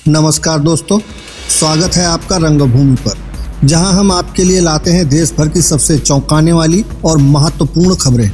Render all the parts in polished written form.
नमस्कार दोस्तों, स्वागत है आपका रंगभूमि पर, जहां हम आपके लिए लाते हैं देश भर की सबसे चौंकाने वाली और महत्वपूर्ण खबरें।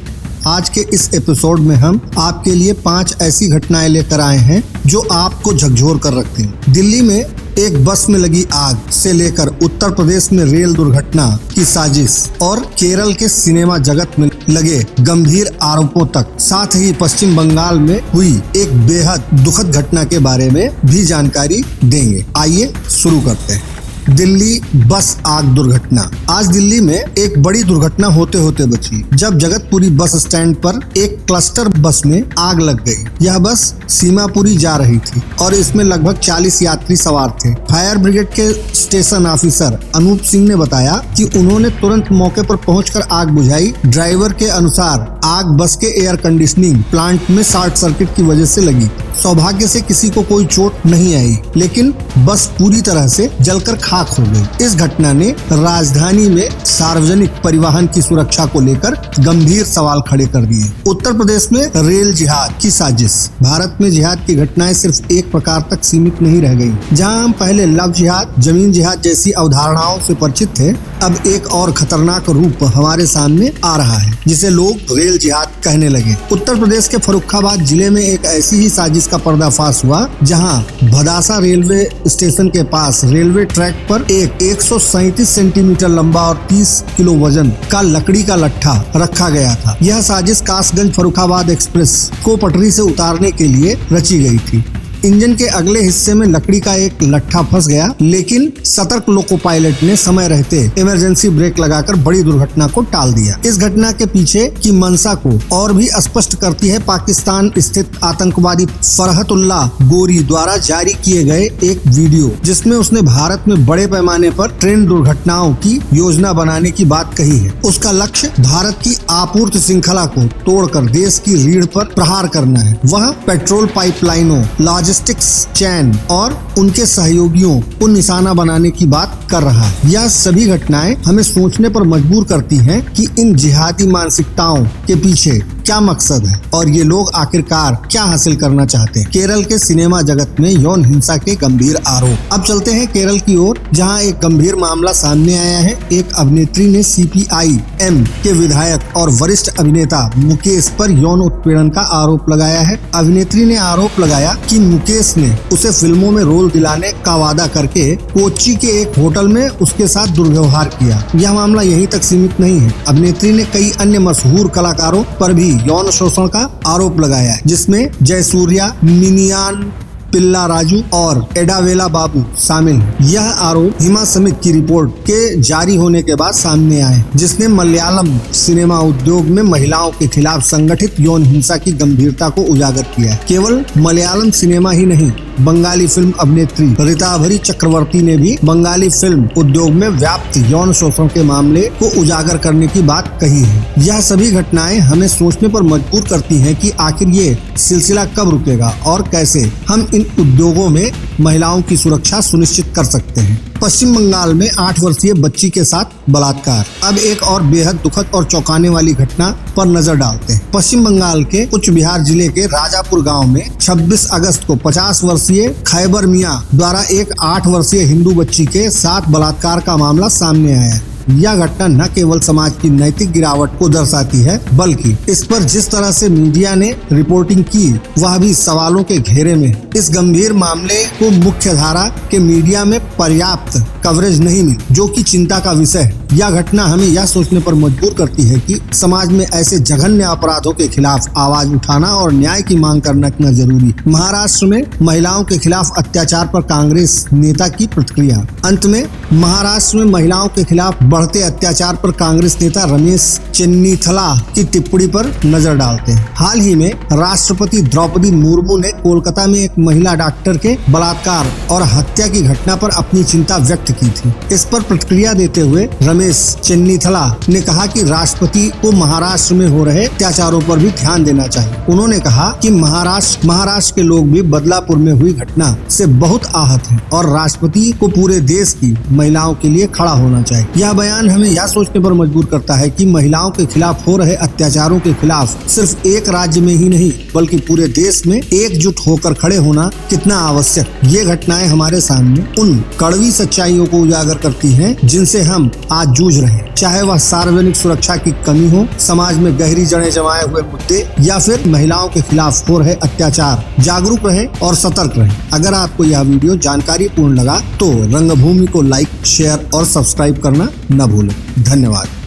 आज के इस एपिसोड में हम आपके लिए 5 ऐसी घटनाएं लेकर आए हैं जो आपको झकझोर कर रखती हैं। दिल्ली में एक बस में लगी आग से लेकर उत्तर प्रदेश में रेल दुर्घटना की साजिश और केरल के सिनेमा जगत में लगे गंभीर आरोपों तक, साथ ही पश्चिम बंगाल में हुई एक बेहद दुखद घटना के बारे में भी जानकारी देंगे। आइए शुरू करते हैं। दिल्ली बस आग दुर्घटना। आज दिल्ली में एक बड़ी दुर्घटना होते होते बची, जब जगतपुरी बस स्टैंड पर एक क्लस्टर बस में आग लग गई। यह बस सीमापुरी जा रही थी और इसमें लगभग 40 यात्री सवार थे। फायर ब्रिगेड के स्टेशन ऑफिसर अनूप सिंह ने बताया कि उन्होंने तुरंत मौके पर पहुंचकर आग बुझाई। ड्राइवर के अनुसार आग बस के एयर कंडीशनिंग प्लांट में शॉर्ट सर्किट की वजह से लगी। सौभाग्य से किसी को कोई चोट नहीं आई, लेकिन बस पूरी तरह से जलकर खाक हो गई। इस घटना ने राजधानी में सार्वजनिक परिवहन की सुरक्षा को लेकर गंभीर सवाल खड़े कर दिए। उत्तर प्रदेश में रेल जिहाद की साजिश। भारत में जिहाद की घटनाएं सिर्फ एक प्रकार तक सीमित नहीं रह गई। जहां हम पहले लव जिहाद, जमीन जिहाद जैसी अवधारणाओं से परिचित थे, अब एक और खतरनाक रूप हमारे सामने आ रहा है, जिसे लोग रेल जिहाद कहने लगे। उत्तर प्रदेश के फर्रुखाबाद जिले में एक ऐसी ही साजिश का पर्दाफाश हुआ, जहां भदासा रेलवे स्टेशन के पास रेलवे ट्रैक पर एक 137 सेंटीमीटर लंबा और 30 किलो वजन का लकड़ी का लट्ठा रखा गया था। यह साजिश कासगंज फर्रुखाबाद एक्सप्रेस को पटरी से उतारने के लिए रची गई थी। इंजन के अगले हिस्से में लकड़ी का एक लट्ठा फंस गया, लेकिन सतर्क लोको पायलट ने समय रहते इमरजेंसी ब्रेक लगाकर बड़ी दुर्घटना को टाल दिया। इस घटना के पीछे की मंशा को और भी स्पष्ट करती है पाकिस्तान स्थित आतंकवादी फरहतुल्लाह गोरी द्वारा जारी किए गए एक वीडियो, जिसमें उसने भारत में बड़े पैमाने पर ट्रेन दुर्घटनाओं की योजना बनाने की बात कही है। उसका लक्ष्य भारत की आपूर्ति श्रृंखला को तोड़कर देश की रीढ़ पर प्रहार करना है। वह पेट्रोल पाइपलाइनों, लॉजिस्टिक्स चैन और उनके सहयोगियों को निशाना बनाने की बात कर रहा है। यह सभी घटनाएं हमें सोचने पर मजबूर करती हैं कि इन जिहादी मानसिकताओं के पीछे क्या मकसद है और ये लोग आखिरकार क्या हासिल करना चाहते हैं। केरल के सिनेमा जगत में यौन हिंसा के गंभीर आरोप। अब चलते हैं केरल की ओर, जहां एक गंभीर मामला सामने आया है। एक अभिनेत्री ने CPIM के विधायक और वरिष्ठ अभिनेता मुकेश पर यौन उत्पीड़न का आरोप लगाया है। अभिनेत्री ने आरोप लगाया कि मुकेश ने उसे फिल्मों में रोल दिलाने का वादा करके कोच्चि के एक होटल में उसके साथ दुर्व्यवहार किया। यह मामला यहीं तक सीमित नहीं है। अभिनेत्री ने कई अन्य मशहूर कलाकारों पर भी यौन शोषण का आरोप लगाया है, जिसमें जयसूर्या, मिनियान पिल्ला राजू और एडावेला बाबू शामिल हैं। यह आरोप हिमा समित की रिपोर्ट के जारी होने के बाद सामने आए, जिसने मलयालम सिनेमा उद्योग में महिलाओं के खिलाफ संगठित यौन हिंसा की गंभीरता को उजागर किया है। केवल मलयालम सिनेमा ही नहीं, बंगाली फिल्म अभिनेत्री ऋताभरी चक्रवर्ती ने भी बंगाली फिल्म उद्योग में व्याप्त यौन शोषण के मामले को उजागर करने की बात कही है। यह सभी घटनाएं हमें सोचने पर मजबूर करती हैं कि आखिर ये सिलसिला कब रुकेगा और कैसे हम इन उद्योगों में महिलाओं की सुरक्षा सुनिश्चित कर सकते हैं। पश्चिम बंगाल में 8 वर्षीय बच्ची के साथ बलात्कार। अब एक और बेहद दुखद और चौंकाने वाली घटना पर नजर डालते हैं। पश्चिम बंगाल के कुछ बिहार जिले के राजापुर गांव में 26 अगस्त को 50 वर्षीय खैबर मियां द्वारा एक 8 वर्षीय हिंदू बच्ची के साथ बलात्कार का मामला सामने आया है। यह घटना न केवल समाज की नैतिक गिरावट को दर्शाती है, बल्कि इस पर जिस तरह से मीडिया ने रिपोर्टिंग की, वह भी सवालों के घेरे में। इस गंभीर मामले को मुख्य धारा के मीडिया में पर्याप्त कवरेज नहीं मिली, जो कि चिंता का विषय है। यह घटना हमें यह सोचने पर मजबूर करती है कि समाज में ऐसे जघन्य अपराधों के खिलाफ आवाज उठाना और न्याय की मांग करना कितना जरूरी। महाराष्ट्र में महिलाओं के खिलाफ अत्याचार पर कांग्रेस नेता की प्रतिक्रिया। अंत में महाराष्ट्र में महिलाओं के खिलाफ बढ़ते अत्याचार पर कांग्रेस नेता रमेश चेन्नीथला की टिप्पणी पर नजर डालते हैं। हाल ही में राष्ट्रपति द्रौपदी मुर्मू ने कोलकाता में एक महिला डॉक्टर के बलात्कार और हत्या की घटना पर अपनी चिंता व्यक्त की थी। इस पर प्रतिक्रिया देते हुए रमेश चेन्नीथला ने कहा कि राष्ट्रपति को महाराष्ट्र में हो रहे अत्याचारों पर भी ध्यान देना चाहिए। उन्होंने कहा कि महाराष्ट्र के लोग भी बदलापुर में हुई घटना से बहुत आहत हैं और राष्ट्रपति को पूरे देश की महिलाओं के लिए खड़ा होना चाहिए। यह बयान हमें यह सोचने पर मजबूर करता है कि महिलाओं के खिलाफ हो रहे अत्याचारों के खिलाफ सिर्फ एक राज्य में ही नहीं बल्कि पूरे देश में एकजुट होकर खड़े होना कितना आवश्यक। ये घटनाएं हमारे सामने उन कड़वी सच्चाइयों को उजागर करती हैं जिनसे हम आज जूझ रहे हैं, चाहे वह सार्वजनिक सुरक्षा की कमी हो, समाज में गहरी जड़ें जमाए हुए मुद्दे या फिर महिलाओं के खिलाफ हो रहे अत्याचार। जागरूक रहें और सतर्क रहें। अगर आपको यह वीडियो जानकारीपूर्ण लगा तो रंगभूमि को लाइक, शेयर और सब्सक्राइब करना न भूलें। धन्यवाद।